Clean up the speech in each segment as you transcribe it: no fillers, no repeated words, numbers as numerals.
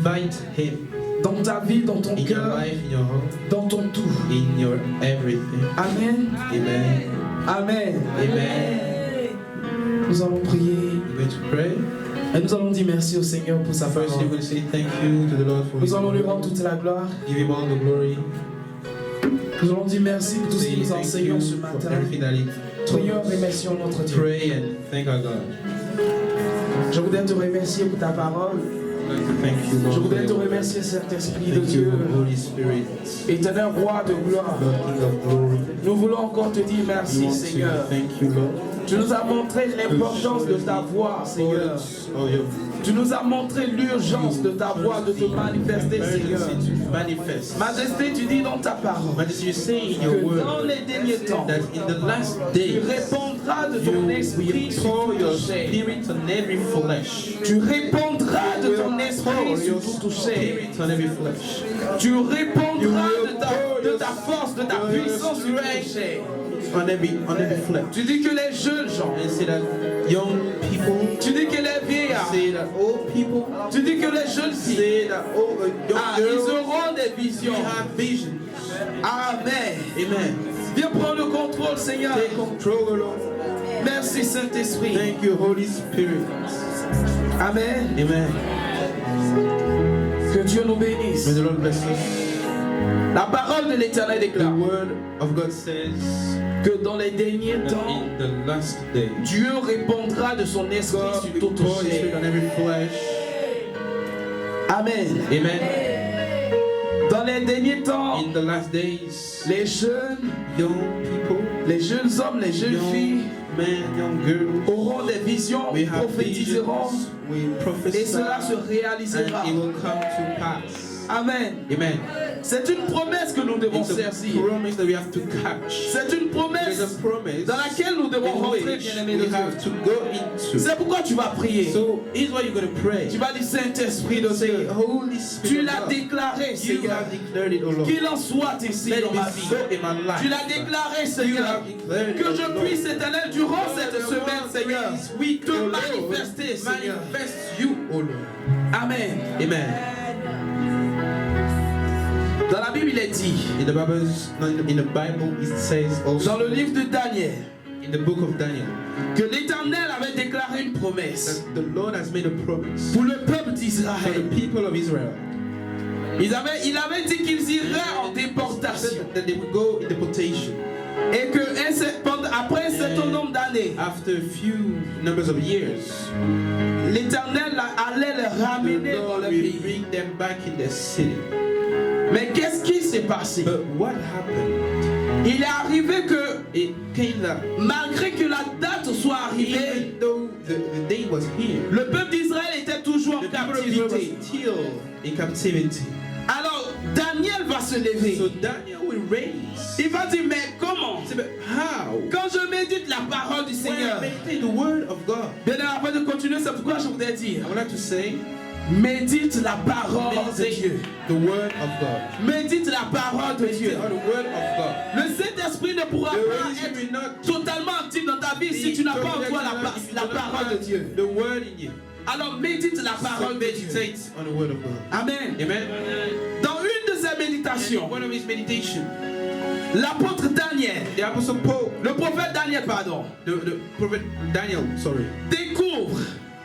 invite Him dans ta vie, dans ton in your cœur, life, in your heart, dans ton tout. in your everything. Amen. Amen. Amen. Amen. Nous allons prier We're going to pray. et nous allons dire merci au Seigneur pour sa First, parole. we will say thank you to the Lord for Nous His allons lui word. rendre toute la gloire. Give Him all the glory. Nous allons dire merci pour tout ce Say qu'il nous thank enseigne you ce for matin. everything that He Prions et remercions notre Dieu. pray and thank our God. Je voudrais te remercier pour ta parole. I'd like to thank you, Lord. Je for voudrais te your word. remercier, Saint-Esprit de Thank you, Dieu, Holy Spirit, éternel roi de gloire. Lord King of glory. Nous voulons encore te dire We merci, want Seigneur. to thank you, Lord. Tu nous as montré l'importance de ta voix, Seigneur. Oh, your Tu nous as montré l'urgence de ta voix de te manifester, Seigneur. urgency to manifest. Majesté, tu dis dans ta parole Majesty, you say in your que dans word les derniers temps, that in the last tu days répondras de ton you esprit will sur pour toute your chair. spirit on every flesh. Tu répondras de ton Pour esprit sur your toute chair. spirit on every flesh. Tu répondras de ta force, de ta puissance sur toute chair. On every flesh. Tu dis que les jeunes gens, And say that young people, tu dis que les vieillards, say that old people, tu dis que les jeunes filles, say that all the young ils girls auront des visions. have visions. Amen. Amen. Viens prendre le contrôle, Seigneur. Take control, Lord. Merci, Saint-Esprit. Thank you, Holy Spirit. Amen. Amen. Que Dieu nous bénisse. May the Lord bless us. La parole de l'Éternel The déclare word of God says que dans les derniers that temps, in the last day, Dieu répondra de son esprit God sur will toute pour His Spirit chair. on every flesh. Amen. Amen. Dans les derniers temps, In the last days, les jeunes, young people, les jeunes hommes, les jeunes filles young men, young girls, auront des visions, we have prophétiseront visions, we et prophesy, cela se and réalisera. it will come to pass. Amen. Amen. C'est une promesse que nous devons It's a saisir. promise that we have to catch. C'est une It is promesse a promise dans laquelle nous devons in rentrer, which bien-aimés de we have Dieu. to go into. C'est pourquoi tu vas prier. So here's what you're going to pray. Tu vas dire Saint-Esprit de Say, Dieu. Holy Tu Spirit, l'as of God, déclaré, you Seigneur. have declared it, O Lord. Qu'il en soit ainsi Let dans it ma be vie. so in my life. Tu l'as déclaré, You Seigneur. have declared it, Que O je Lord. puisse, éternel, durant cette semaine, Seigneur, This week, te O Lord, manifester, Seigneur. manifest you, O Lord. Amen. Amen. Dans la Bible, il est dit, In the Bible, it says dans also le livre de Daniel, in the book of Daniel que l'Éternel avait déclaré une promesse that the Lord has made a promise pour le peuple for the d'Israël. people of Israel Il avait dit qu'ils iraient en déportation that they would go in deportation et que après un certain nombre d'années, after a few numbers of years. l'Éternel allait les ramener The dans Lord le will pays. bring them back in their city. Mais qu'est-ce qui s'est passé? But what happened? Il est arrivé que, It came that malgré que la date soit arrivée, even though the day was here, le peuple d'Israël était toujours en the people of Israel captivité. was still in captivity. Alors, Daniel va se lever. So Daniel will raise. Il va dire, mais comment? Say, but how? Quand je médite la parole du When I Seigneur, meditate the word of God, bien avant de continuer, c'est pourquoi je voudrais dire, I would like to say, médite la parole de Dieu. meditate the word of God. Médite la parole de Dieu. Meditate on the word of God. Le Saint-Esprit ne pourra The pas Holy Spirit être will not totalement actif dans ta vie si tu n'as pas encore la parole de Dieu. the word in you. Alors médite la So parole de Dieu. meditate on the word of God. Amen. Amen. Dans une de ces And méditations, in one of his meditation, l'apôtre Daniel, the apostle Paul, le prophète Daniel, pardon, the prophet Daniel, découvre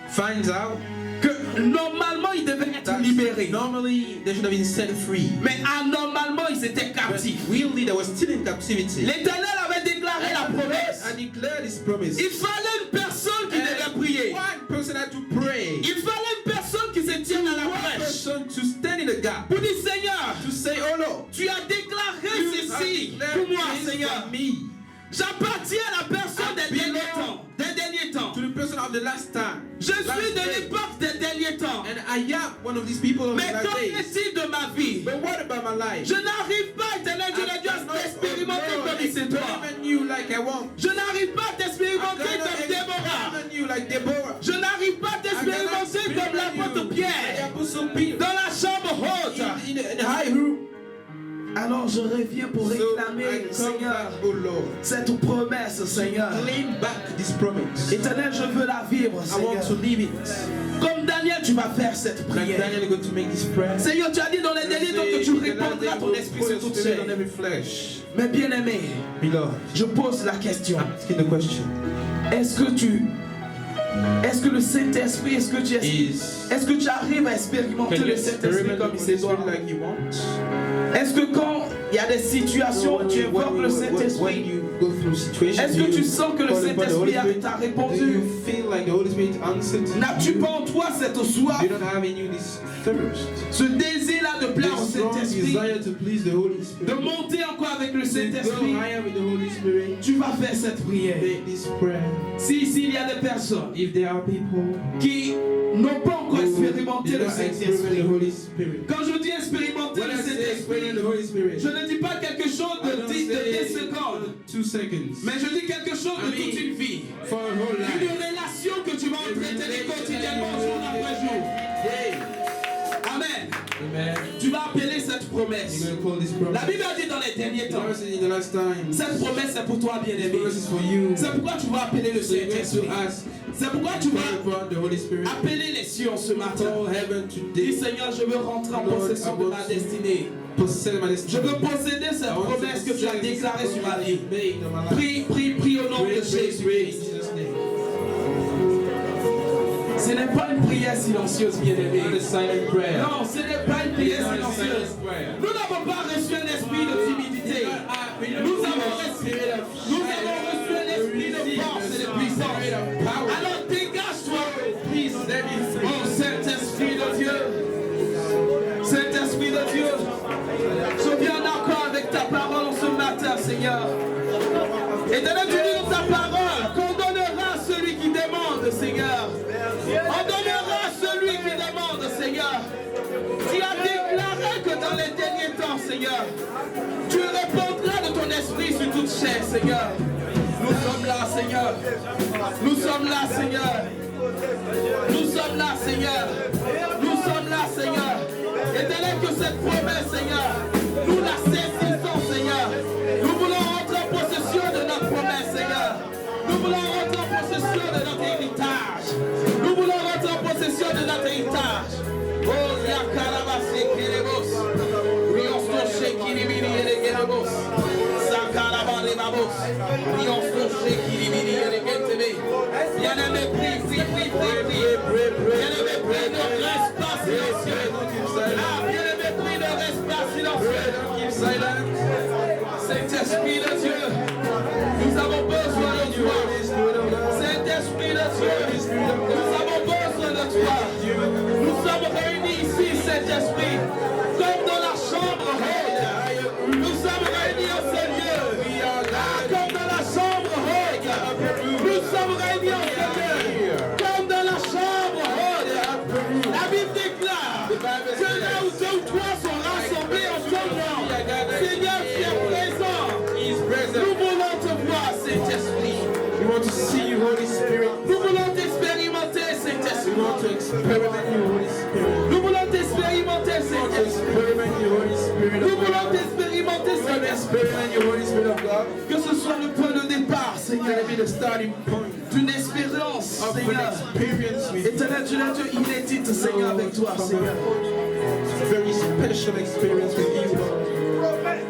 finds out que normalement il devait être that libéré. normally they should have been set free. Mais anormalement il s'était But captif. really they were still in captivity. L'Éternel avait déclaré la promesse. I declared his promise. Il fallait une personne qui devait And prier. one person had to pray. Il fallait une personne qui se tienne à la One brèche person to stand in the gap. pour dire Seigneur, To say, oh Lord, tu as déclaré you ceci have pour declared moi, this Seigneur. for me. J'appartiens à la personne des derniers temps. Des derniers temps. To the person of the last time. Je suis Last de day. l'époque des derniers temps. And I am one of these people of the Mais last qu'en days. est-il de ma vie? But what about my life? Je n'arrive pas, éternel Dieu de Dieu, à t'expérimenter comme il s'est toi. Experiment you like I want. Je n'arrive pas à I t'expérimenter cannot comme Déborah. experiment you like Deborah. Je n'arrive pas à I cannot t'expérimenter comme l'apôtre experiment you like Pierre Apostle Peter. dans la chambre haute. In the high room. Alors je reviens pour So I réclamer, come Seigneur, back, oh Lord, cette promesse, Seigneur. claim back this promise. Éternel, je veux la vivre, I want to Seigneur. live it. Comme Daniel, tu vas faire cette Like prière. Daniel is going to make this prayer. Seigneur, tu as dit dans les derniers temps que tu répandras ton esprit sur toute chair. on every flesh. Mais bien aimé, Beloved, je pose la question. I'm asking the question. Est-ce que le Saint-Esprit, est-ce que tu arrives à expérimenter Can you le Saint-Esprit experiment comme the il Holy se doit? Spirit like you want? Est-ce que quand il y a des situations où tu évoques le When Saint-Esprit, you go through situations, est-ce que tu sens que le call upon the Holy Saint-Esprit Spirit, t'a do répondu? you feel like the Holy Spirit answered N'as-tu you? pas en toi cette soif, You don't have in you this thirst, ce désir-là de plaire au this strong Saint-Esprit, desire to please the Holy de Spirit, monter encore avec le to go Saint-Esprit? higher with the Holy Spirit? Tu vas faire cette prière. Make this prayer. S'il y a des personnes If there are people qui n'ont pas encore who expérimenté did le not experiment Saint-Esprit, the Holy Spirit, quand je dis expérimenter when le I say Saint-Esprit, experiment the Holy Spirit, je ne dis pas quelque chose I de don't 10 say secondes, 2 seconds, mais je dis quelque chose de toute une vie. for a whole Une life. relation que tu vas entretenir quotidiennement, jour après jour. Amen. Amen. Tu vas appeler cette promesse. You're going to call this promise. La Bible a dit dans les derniers The temps, Bible said in the last time, cette promesse c'est pour toi, this bien-aimé. promise is for you. C'est pourquoi tu vas appeler le So you're going Saint-Esprit. to ask, C'est pourquoi tu call vas upon the Holy Spirit. appeler les cieux ce matin. Call heaven Dis today. Seigneur, je veux rentrer en Lord, possession I de want ma to destinée. Possess my Je destiny. veux posséder cette I want to promesse que tu as possess this déclarée sur ma vie. made on my life. Prie au nom de Pray, pray, pray in Jésus. Jesus' name. Ce n'est pas une prière silencieuse, bien-aimé. Not a silent prayer. Non, ce n'est pas une prière It's not a silencieuse. silent prayer. Nous n'avons pas reçu un esprit de timidité. Nous avons reçu un esprit de force et de puissance. Alors dégage-toi, oh Saint-Esprit de Dieu. Saint-Esprit de Dieu, je viens en accord avec ta parole ce matin, Seigneur. Et tu dis dans ta parole qu'on donnera à celui qui demande, Seigneur. On donnera à celui qui demande, Seigneur. Tu as déclaré que dans les derniers temps, Seigneur, tu répondras de ton esprit sur toute chair, Seigneur. Nous sommes là, Seigneur. Nous sommes là, Seigneur. Nous sommes là, Seigneur. Nous sommes là, Seigneur. Éternel, que cette promesse, Seigneur, nous la saisissons, Seigneur. Nous voulons rentrer en possession de notre promesse, Seigneur. Nous voulons rentrer en possession de notre héritage. Nous voulons rentrer en possession de notre héritage. Oh, Yakarabase Kerebos. Riosto Shekiribiri Eregerebos. Sakarabale Babos. Riosto Shekiribiri Eregetebe. Bien-aimé, prie. Bien-aimé, prie, ne reste pas silencieux. Ah, bien-aimé, prie, ne reste pas silencieux. Saint-Esprit de Dieu, nous avons besoin de toi. Saint-Esprit de Dieu, nous avons besoin de toi. Nous sommes réunis ici, Saint-Esprit, comme dans la chambre haute. Nous sommes réunis en ce lieu. Comme dans la chambre haute. Nous sommes réunis en ce lieu. Comme dans la chambre haute. La Bible déclare que là où deux ou trois sont rassemblés en son nom, Seigneur, tu es présent. Nous voulons te voir, Saint-Esprit. We want to see you, Holy Spirit. Nous voulons t'expérimenter, We Saint-Esprit. want to experiment you, Holy Spirit. Nous voulons t'expérimenter, We want to Saint-Esprit. experiment you, Holy Spirit Nous of voulons God. t'expérimenter, We want to Saint-Esprit. experiment you, Holy Spirit of God. Que ce soit le point de départ, Seigneur, Let it be the starting point d'une expérience, of an Seigneur. experience with you. Éternel, tu l'as Dieu inédite, Seigneur, avec toi, Seigneur. Very special experience with you, Lord.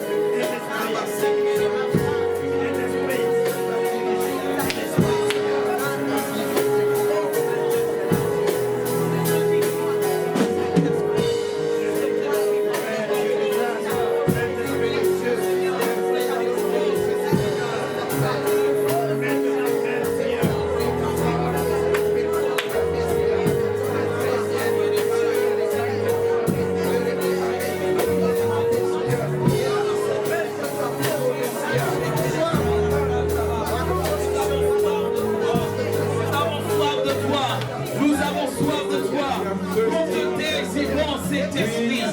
Nous avons soif de toi. Nous te désirons, Saint-Esprit.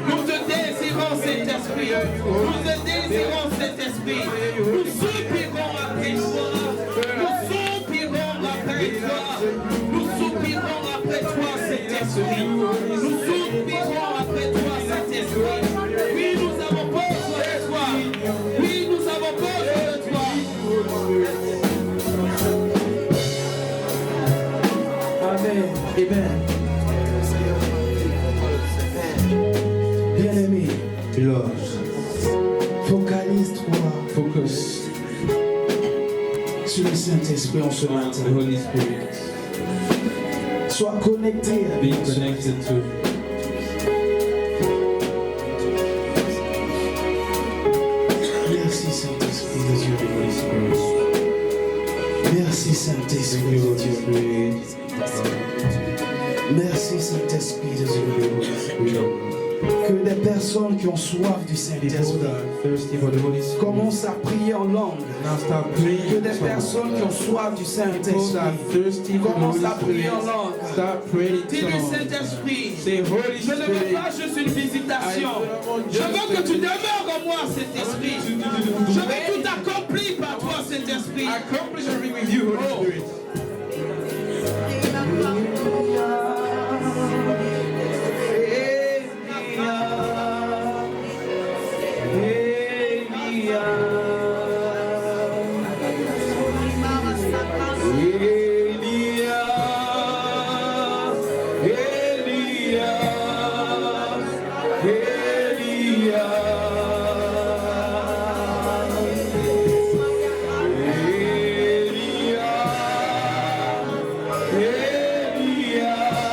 Nous te désirons, Saint-Esprit. Nous te désirons, Saint-Esprit. Nous soupirons après toi. Nous soupirons après toi. Nous soupirons après toi, Saint-Esprit. Nous soupirons après toi, Saint-Esprit. Oui, nous avons besoin Bien-aimé, Beloved, focalise-toi focus sur le Saint-Esprit en ce on the matin. Holy Spirit. Sois connecté Be avec lui. connected to Merci Saint-Esprit de Dieu. the Holy Spirit. Merci Saint-Esprit Thank you, de Holy Dieu. Spirit. Merci Saint-Esprit de Thank Dieu. you, Holy Spirit. Que des personnes qui ont soif du People Saint-Esprit that are thirsty for the Holy Spirit. commencent à prier en langue. Now start Que praying. des personnes qui ont soif du People that are Saint-Esprit thirsty for the commencent Holy à prier Spirit. en langue. Start praying. in Dis-lui, tongues. Saint-Esprit, Say, Holy je ne veux Spirit. pas juste une visitation. Je veux que tu demeures en moi, Saint-Esprit. Je veux tout accompli par toi, Saint-Esprit. Accomplish everything with you, Holy Spirit. Elia,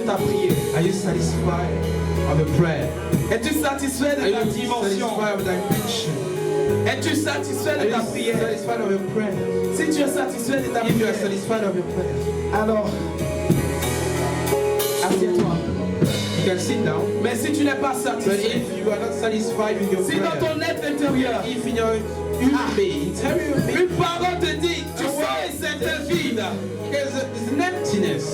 ta prière? Are you satisfied of your prayer? Es-tu satisfait Are de ta you dimension? satisfied of dimension? Es-tu satisfait Are de ta you prière? satisfied of your prayer? Si tu es satisfait de ta If you are prière, satisfied of your prayer, alors assieds-toi. you can sit down. Mais si tu n'es pas But satisfait, if you are not satisfied with your si dans prayer, ton être intérieur, if in your human being, interior being, une parole te dit, tu sens un certain vide. there's an emptiness.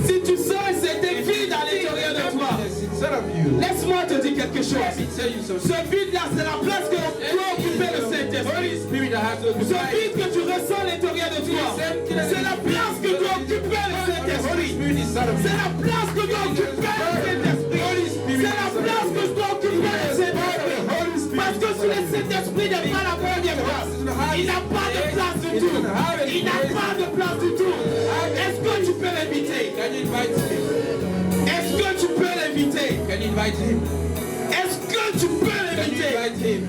Si tu sens un certain vide à l'intérieur de toi, Inside of you. laisse-moi te dire quelque chose. Let me tell you something. Ce vide-là, c'est la place que doit occuper le Saint-Esprit. Spirit that has to Ce vide que tu ressens à l'intérieur de toi, c'est la place que doit occuper le Saint-Esprit. C'est la place que doit occuper le Saint-Esprit. C'est la place que doit occuper le Saint-Esprit. Parce que si le Saint-Esprit n'est pas la première place, il n'a pas de place du tout. Il n'a pas de place du tout. Est-ce que tu peux l'inviter? Can you invite him? Est-ce que tu peux l'inviter? Can you invite him? Est-ce que tu peux Can you l'inviter? invite him?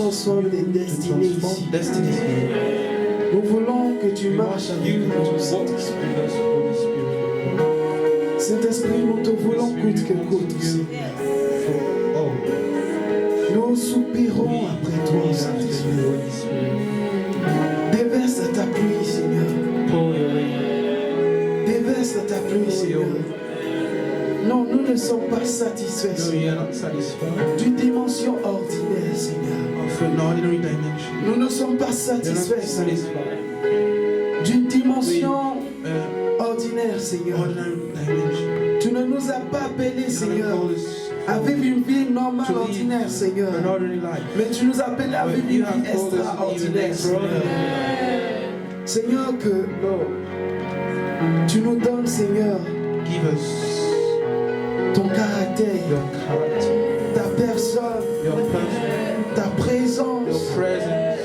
transformes des destinées ici. Transform destinies here. Nous voulons que tu We marches want avec you to nous. walk with us, Holy Spirit. Saint-Esprit, nous te voulons coûte que coûte. Seigneur. Oh, Nous soupirons après toi, we Saint-Esprit. you, Holy Spirit. Déverse ta pluie, Seigneur. Pour your rain. Déverse ta pluie, Seigneur. Non, nous ne sommes pas satisfaits, No, Seigneur, we are not satisfied d'une dimension ordinaire, Seigneur. of an ordinary dimension. Nous ne sommes pas We are not satisfaits, Seigneur, satisfied d'une dimension with ordinaire, Seigneur. ordinary dimension. Tu ne nous as pas appelés, You haven't Seigneur, called us à vivre une vie normale, to ordinaire, live Seigneur. an ordinary life. Mais tu nous as appelés à But vivre you une have vie called us even extraordinaire, extraordinary. Seigneur. Seigneur, que tu nous donnes, Seigneur, Give us ton caractère, your character, ta personne, your person, ta your présence. presence.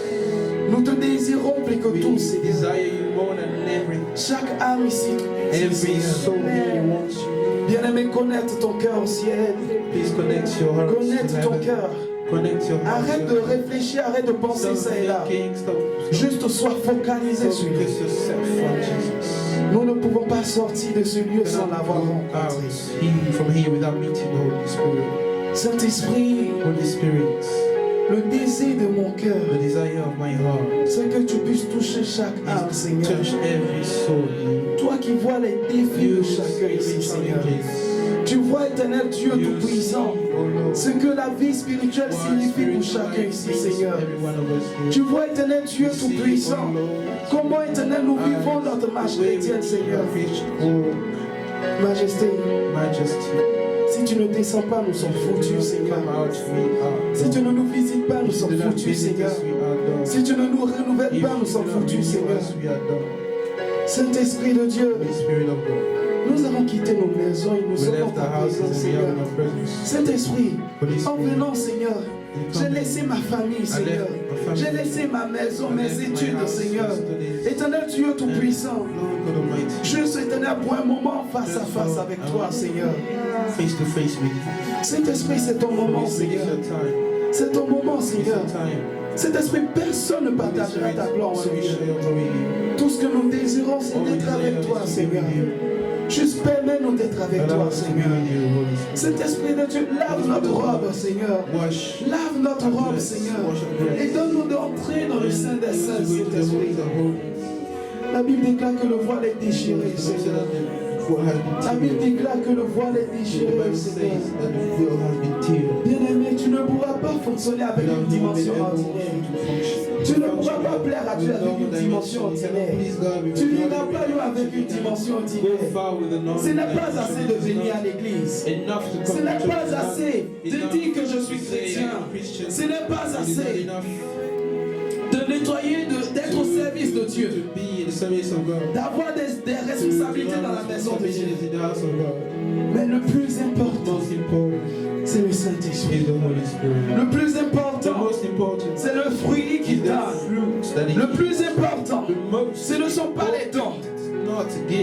Nous te désirons plus que We tout, Seigneur. desire you more than everything. Chaque âme ici, Every soul here Seigneur. wants you. Bien-aimé, connecte ton cœur au ciel. Please connect your heart to Connecte ton heaven. cœur. Connect your heart Arrête to de heaven. réfléchir, arrête de penser Stop ça et là. thinking, stop. Juste sois focalisé sur lui. Focus yourself on Jesus. Nous ne pouvons pas sortir de ce lieu sans l'avoir Go rencontré. out from here without meeting the Holy Spirit. Saint-Esprit, Holy Spirit, le désir de mon cœur, the desire of my heart c'est que tu puisses toucher chaque âme, is to Seigneur. touch every soul here. Toi qui vois les défis de You chacun ici, see Seigneur. challenges. Tu vois, éternel Dieu You see, Tout-Puissant, oh Lord, ce que la vie spirituelle what signifie pour spiritual chacun life ici, means to Seigneur. every one of us here. Tu vois, éternel Dieu You see, Tout-Puissant, oh Lord, comment, éternel, nous vivons notre marche the way we chrétienne, Seigneur. reach for Majesté, majesty. si tu ne descends pas, nous sommes foutus, Seigneur. Come out, we are Si tu ne nous visites pas, nous If you sommes do not foutus, visit Seigneur. us, we are done. Si tu ne nous renouvelles If pas, nous you sommes do not foutus, renew Seigneur. us, we are done. Saint-Esprit de Dieu, Holy Spirit of God, nous avons quitté nos maisons et nous we sommes dans left ta our houses présence, and we are Seigneur. in your presence. Saint-Esprit, Holy en Spirit, venant, Seigneur, j'ai laissé ma famille, Seigneur. J'ai laissé ma maison, mes études, Seigneur. Éternel Dieu Tout-Puissant, Lord God Almighty, juste éternel pour un moment face à face avec toi, Seigneur. face to face with you. Saint-Esprit, c'est ton moment, Holy Spirit, Seigneur. it's your time. C'est ton moment, It's Seigneur. your time. Saint-Esprit, personne ne Holy partagera Spirit, ta gloire, when we Seigneur. share your glory here, Tout ce que nous désirons, c'est all we d'être avec desire toi, is to be Seigneur. with you. Juste permets-nous d'être avec Allow toi, us to be Seigneur. with you, Holy Spirit. Saint-Esprit de Dieu, lave notre robe, Seigneur. Wash. Lave notre robe, Seigneur. Et donne-nous d'entrer dans le sein des saints, To go into the Saint-Esprit. holies of holies. La Bible déclare que le voile est déchiré, The Bible says Seigneur. that the veil has been La Bible torn. déclare que le voile est The déchiré, Bible Seigneur. says that the veil has been torn. Bien-aimé, tu ne pourras pas fonctionner avec une dimension ordinaire. Tu ne pourras pas plaire à Dieu avec une dimension ordinaire. Tu n'iras pas loin avec une dimension ordinaire. Ce n'est pas assez de venir à l'église. Ce n'est pas assez de dire que je suis chrétien. Ce n'est pas assez de nettoyer, d'être au service de Dieu, d'avoir des responsabilités dans la maison de Dieu. Mais le plus important, c'est le Saint-Esprit. Le plus important, c'est le fruit qu'il donne. Le plus important, ce ne sont pas les dons.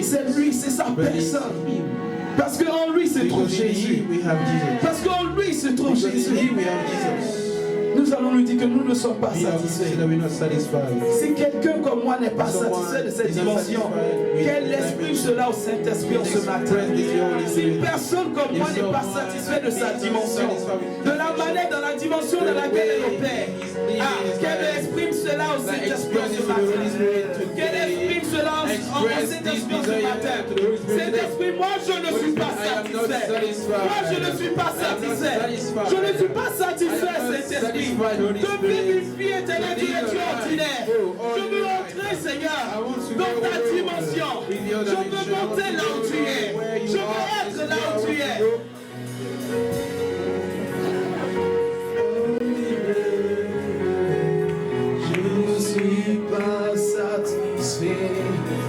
C'est lui, c'est sa personne. Parce qu'en lui se trouve Jésus. Parce qu'en lui se trouve Jésus. Nous allons lui dire que nous ne sommes pas satisfaits. Si quelqu'un comme moi n'est pas satisfait de cette dimension, qu'elle exprime cela au Saint-Esprit en ce matin. Si une personne comme moi n'est pas satisfaite de sa dimension, de la manière, dans la dimension dans laquelle elle opère, qu'elle exprime cela au Saint-Esprit en ce matin. Qu'elle exprime cela au Saint-Esprit en ce matin. Saint-Esprit, moi je ne suis pas satisfait. Moi je ne suis pas satisfait. Je ne suis pas satisfait, Saint-Esprit. De vivre une vie éternelle, tu es ordinaire. Je veux entrer, Seigneur, dans ta dimension. Je veux monter là où tu es. Je veux être là où tu es. Je ne suis pas satisfait,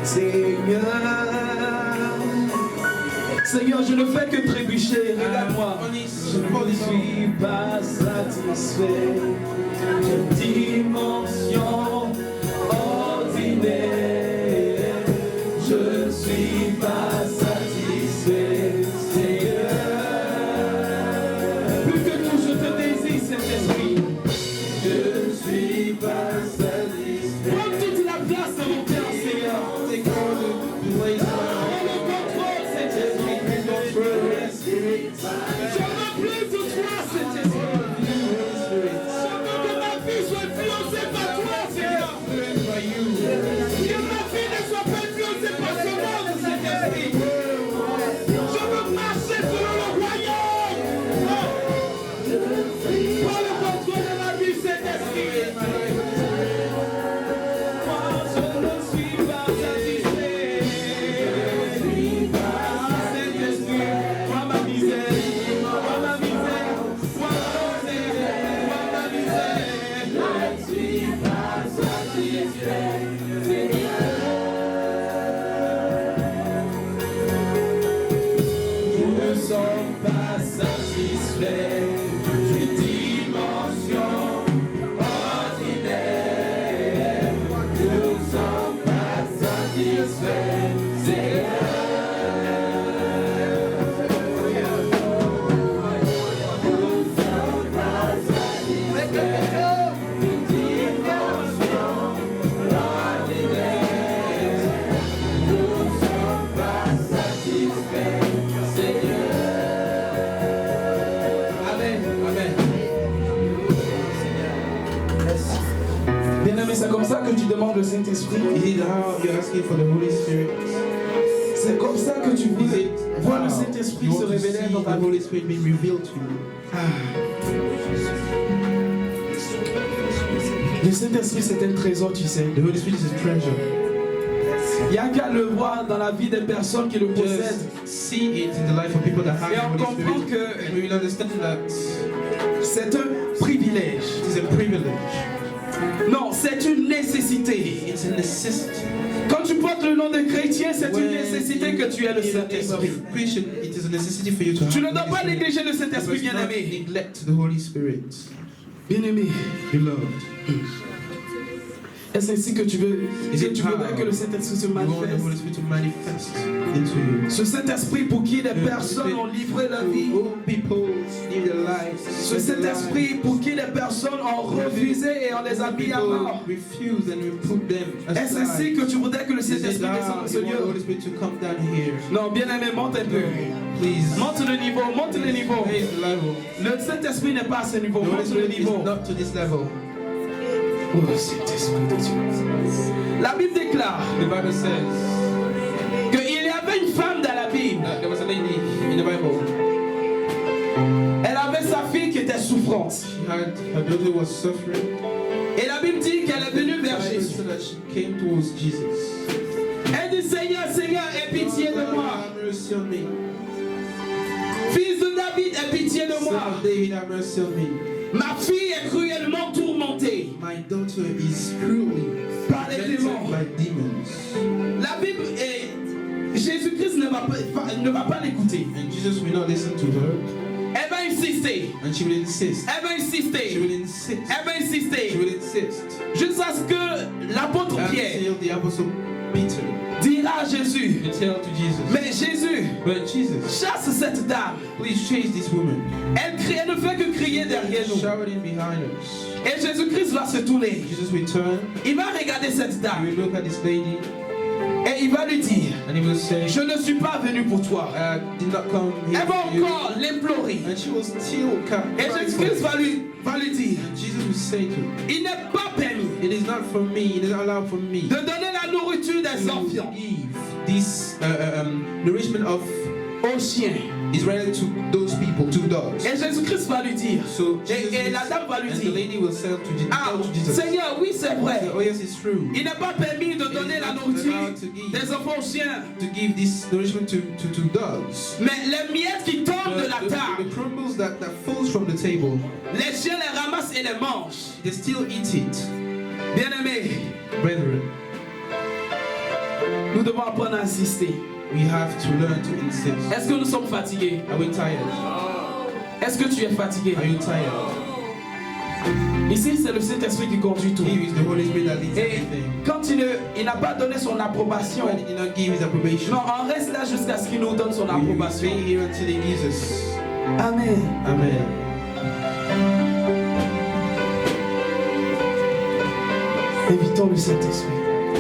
Seigneur. Seigneur, je ne fais que trébucher, regarde-moi. Je ne suis pas satisfait de dimension ordinaire. Je ne suis pas satisfait, Seigneur. Plus que tout, je te désire, Saint-Esprit. Je Bien-aimé, c'est comme ça que tu demandes le Saint-Esprit. Is it how you're asking for the Holy Spirit? C'est comme ça que tu Is veux it voir le how Saint-Esprit you se want to révéler see dans the ta vie. Holy Spirit being revealed to you? Le Saint-Esprit, c'est un trésor, tu sais. The Holy Spirit is a treasure. Il n'y a qu'à le voir dans la vie des personnes qui le possèdent. Just see it in the life of people that have Et the on Holy comprend Spirit. que And we will understand that c'est un privilège. it is a privilege. Non, c'est une nécessité. It's a necessity. Quand tu portes le nom de chrétien, c'est une When nécessité que tu aies le in the name Saint-Esprit. of Christian, it is a necessity for you to Tu have ne dois the pas Holy Spirit. négliger le You Saint-Esprit, must not bien-aimé. neglect the Holy Spirit. Bien-aimé, Beloved, est-ce ainsi que tu veux que le Saint-Esprit se you want the Holy manifeste? Spirit to manifest into you. Ce Saint-Esprit pour qui des personnes ont livré leur vie. All people live their lives. Ce Saint-Esprit pour qui des personnes ont refusé et on les a mis à mort. People refuse and we put them Est-ce ainsi aside. que tu voudrais que le Is it Saint-Esprit descende how dans ce you want the lieu? Holy Spirit to come down here? Non, bien-aimé, monte un peu. Please. Monte le niveau, monte le niveau. Raise the level. Le Saint-Esprit n'est pas à ce niveau, The Holy monte le Spirit is niveau. not to this level. Oh, Saint-Esprit de Dieu. La Bible déclare The Bible says qu'il y avait une femme dans la Bible. that there was a lady in the Bible. Elle avait sa fille qui était souffrante. She had her daughter was suffering. Et la Bible dit qu'elle est venue vers The Bible Jésus. said that she came towards Jesus. Elle dit, Seigneur, Seigneur, aie pitié de Lord, moi. have mercy on me. Fils de David, aie pitié de Son moi. of David, have mercy on me. Ma fille est cruellement tourmentée My daughter is cruelly par les tormented démons. by demons. La Bible est... Jésus-Christ ne va pas l'écouter. And Jesus will not listen to her. Elle va insister. And she will insist. Elle va She insister. will insist. Elle va She insister. will insist. Jusqu'à ce que l'apôtre Pierre Until the apostle Peter dira à Jésus, will tell to Jesus. mais Jésus, But Jesus, chasse cette dame. please chase this woman. Elle crie, elle ne fait que crier derrière nous. Shouting behind us. Et Jésus-Christ va se tourner. Jesus will turn. Il va regarder cette He dame will look at this lady et il va lui dire, and he will say, je ne suis pas venu pour toi. I did not come here Elle va for you. encore l'implorer. And she will still come. Et Jésus-Christ va lui dire, Jesus will say to her, il n'est pas permis it is not for me, it is not allowed for me de donner la nourriture des to enfants give this nourishment of aux chiens. Israel to those people, to dogs. Et Jésus-Christ va lui dire, So Jesus et will- la dame va lui and the dire, lady will say to ah, tell to Jesus, Seigneur, oui c'est vrai. oh yes, it's true. Il n'est pas permis de donner la nourriture des enfants aux chiens. To give this nourishment to dogs. Mais les miettes qui tombent de la The table, crumbles that falls from the table, les chiens les ramassent et les mangent. they still eat it. Bien-aimés, Brethren, nous devons apprendre à insister. we have to learn to insist. Est-ce que nous sommes fatigués? Are we tired? Est-ce que tu es fatigué? Are you tired? Ici, c'est le Saint-Esprit qui conduit tout. Here is the Holy Spirit that leads Et everything. quand il n'a pas donné son approbation, When he did not give his approbation, non, on reste là jusqu'à ce qu'il nous donne son we will approbation. stay here until he gives us. Amen. Amen. Invitons le Saint-Esprit.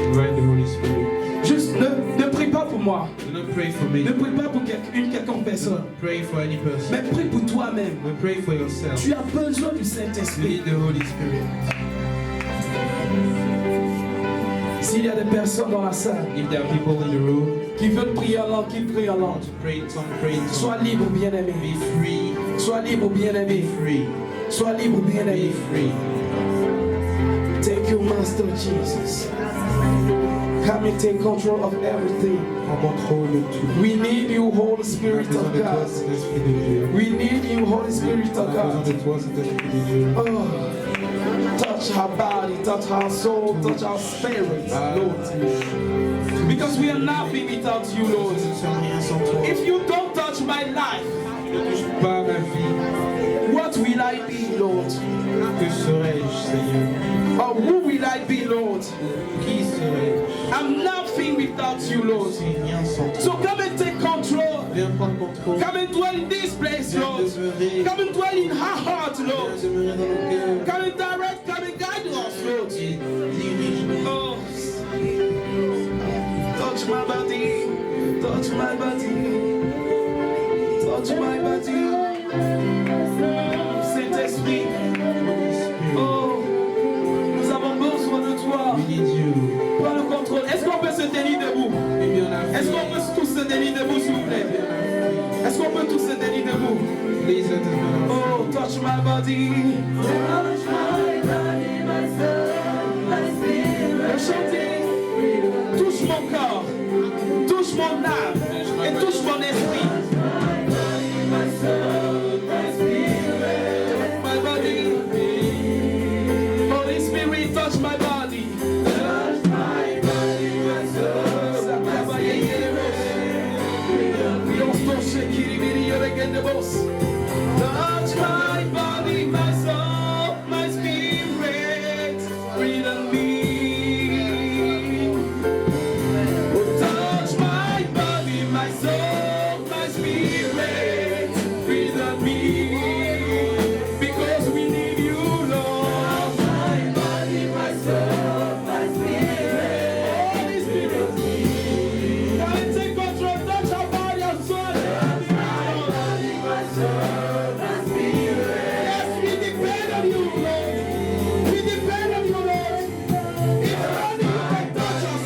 Invite the Holy Spirit. Juste ne prie pas pour moi. Do not pray for me. Ne prie pas pour une quelconque Do personne. not pray for any person. Mais prie pour toi-même. But pray for yourself. Tu as besoin du You Saint-Esprit. need the Holy Spirit. S'il y a des personnes dans la salle If there are people in the room qui veulent prier en langue, qui prient en langue, to pray in tongue, pray in tongue. sois libre, bien-aimé. Be free. Sois libre, bien-aimé. Be free. Sois libre, Be bien-aimé. free. Thank you, Master Jesus. Come and take control of everything. Prends contrôle de tout. We need you, Holy Spirit Besoin of de toi, God. Saint-Esprit de Dieu. We need you, Holy Spirit of Besoin God. de toi, Saint-Esprit de Dieu. Oh, touch our body, touch our soul, touch our spirit, Lord. Because we are nothing without you, Lord. Nous ne sommes rien sans toi. If you don't touch my life, Tu ne touches pas ma vie. what will I be, Lord? Que serais-je, Seigneur? Or who will I be, Lord? Qui serais-je? I'm nothing without you, Je Lord. suis rien sans toi. So come and take control. Viens prendre contrôle. Come and dwell in this place, Viens Lord. demeurer. Come and dwell in our heart, Viens Lord. demeurer dans nos cœurs. Come and direct, come and guide us, Lord. Et dirige-nous. Oh, touch my body, touch my body, touch my body. Saint-Esprit, oh, nous avons besoin de Please let us know. Oh, touch my body. Chantez. Touche mon corps. Touche mon âme. Et touche mon esprit. My body. Holy Spirit, touch my body. Touch my body, my soul. Touch my body, my soul, my spirit, breathe on me. Oh, touch my body, my soul, my spirit, breathe on me. Because we need you, Lord. My body, my soul, my spirit. Holy Spirit, come and take control. Touch our body and soul. Yes, we depend on you, Lord. We depend on you, Lord. If only you can touch us,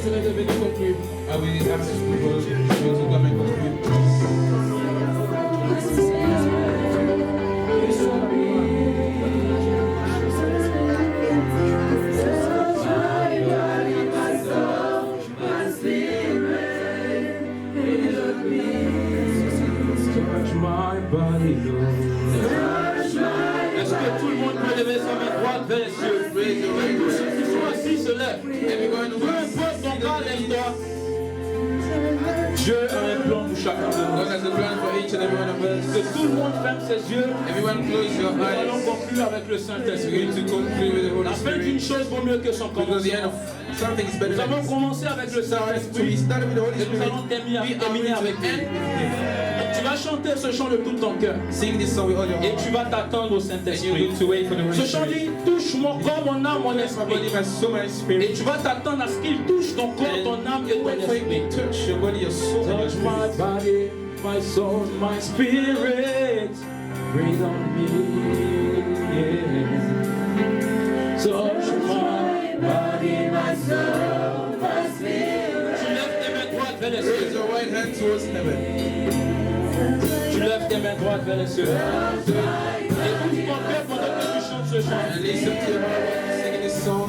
I will ask people to come and contribute. touch my body, Lord. Est-ce que tout le monde peut lever sa main droite vers les cieux? Tous ceux qui sont assis se lèvent. Peu importe ton cas, lève-toi. Dieu a un plan pour chacun de nous. God has a plan for each and every one of us. Que tout le monde ferme ses yeux. Everyone close your Nous allons eyes. conclure avec le We're Saint-Esprit. going to conclude with the La Holy fin d'une Spirit. chose vaut mieux que son Because the end commencement. of something is better Nous than allons it. commencer avec le So Saint-Esprit. we start with the Holy Et nous allons Spirit. terminer avec lui. Tu vas chanter ce chant de tout ton cœur. Sing this song with all your Et heart. tu vas t'attendre au And you're Saint-Esprit. going to wait for the Holy Ce chant Spirit. dit, touche mon corps, mon âme, mon My body, esprit. my soul, my Et spirit. tu vas t'attendre à ce qu'il touche ton corps, ton âme et ton Wait for esprit. him to touch your body, your soul, and your Touch my spirit. body, my soul, my spirit. Breathe on me. Yeah. Touch my body, my soul, my spirit. Tu lèves tes mains droites vers les Raise cieux. your right hand towards heaven. Tu lèves tes mains droites vers les cieux. Et ouvre ton cœur pendant que tu chantes ce chant. And listen to your heart while you're singing this song.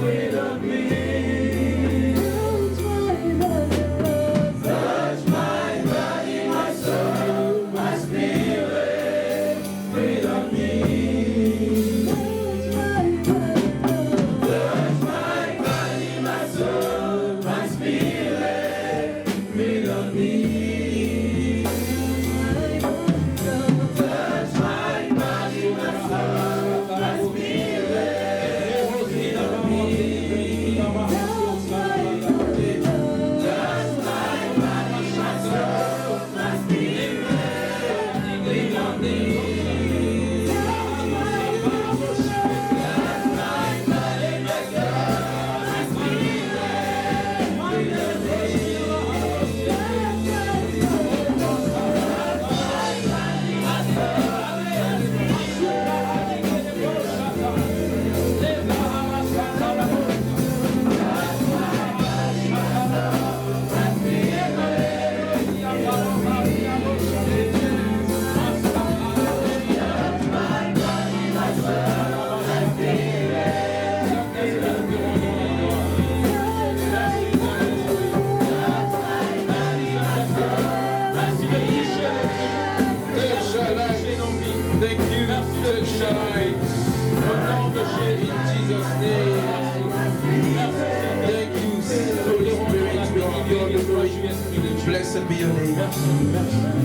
Blessed be your name.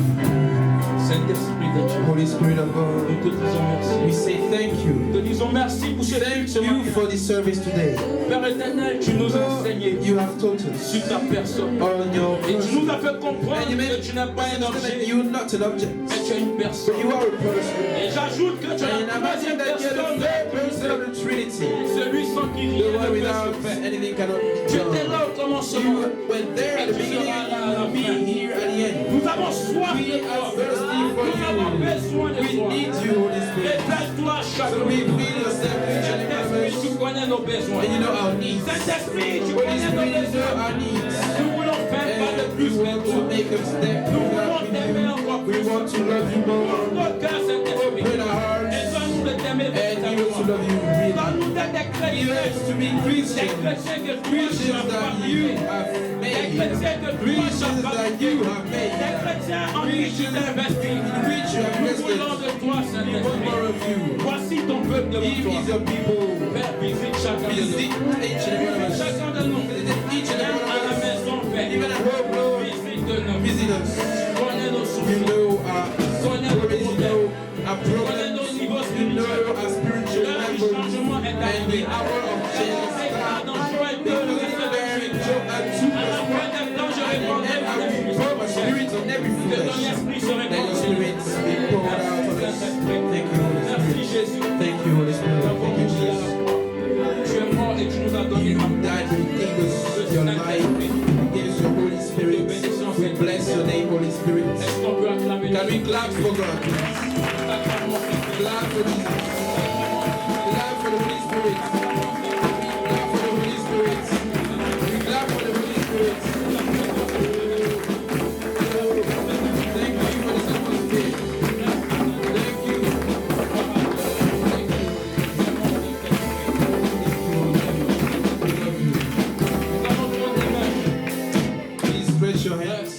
Saint-Esprit de Dieu, Holy Spirit of God, nous te disons merci. we say thank you. Nous te disons merci pour ce Thank culte. you for this service today. Père éternel, tu nous as enseigné You have taught us sur ta personne. on your Et tu person. nous as fait comprendre And you made que tu n'es pas un objet, you're not an object. mais tu es une personne. You are a person. Et j'ajoute que tu es And la I'm asking troisième that you're personne the third person of the Trinity. celui sans qui The rien one ne peut without se faire. anything cannot be Tu étais là done. au commencement. You were there at the beginning, you will be here at the end. Nous avons soif We de toi. are thirsty for Nous avons you. besoin de We toi. need you, Holy Spirit. Révèle-toi chaque So jour. reveal yourself each and every Saint-Esprit, tu moment. connais nos besoins. And you know our needs. Saint-Esprit, tu Holy connais nos Spirit, you know besoins. our needs. Nous voulons faire pas de And plus we que want to toi. make a step Nous further voulons t'aimer encore with you. We plus. want to love you Ouvre more. notre cœur, Saint-Esprit. Open our hearts. Et donne-nous de t'aimer And you want to véritablement. love you really. Donne-nous d'être des Give chrétiens. us to be Des Christians. chrétiens que toi tu Christians as that you fabriqués. have Des made. chrétiens que toi tu as Christians that fabriqués. you have Des made. chrétiens en qui tu t'es investi. In which you have Nous invested. voulons de toi, We want more Saint-Esprit. of you. Voici ton peuple devant Give toi. is your people. Père, visite chacun de Visit nous. each and every one of us. Chacun de nous. Visit each and Même every à la one of us. maison, Père. Even at home, Lord. Visite-nous. Visit us. Connais nos You soucis. know our Connais nos worries, you problèmes. know our Connais nos problems, niveaux you know spirituels. our spiritual L'heure du levels, changement est and the arrivée. hour of change is Et là, dans Joël 2, le verset 28. at 2 À la fin des temps, je répondrai and I à will tes pour my spirit on every que ton flesh. esprit se Let your spirit répand. be poured out on us. Thank you, Holy Merci Spirit. Jésus. Thank you, Holy Spirit. Thank you, Jesus. Tu es mort et tu nous as donné You ta died and gave us your life. You gave us your Holy Spirit. We bless your name, Holy Spirit. Est-ce qu'on peut acclamer Can we clap for God, please? Acclamons Christ. Clap for Jesus. Clap for the Holy Spirit.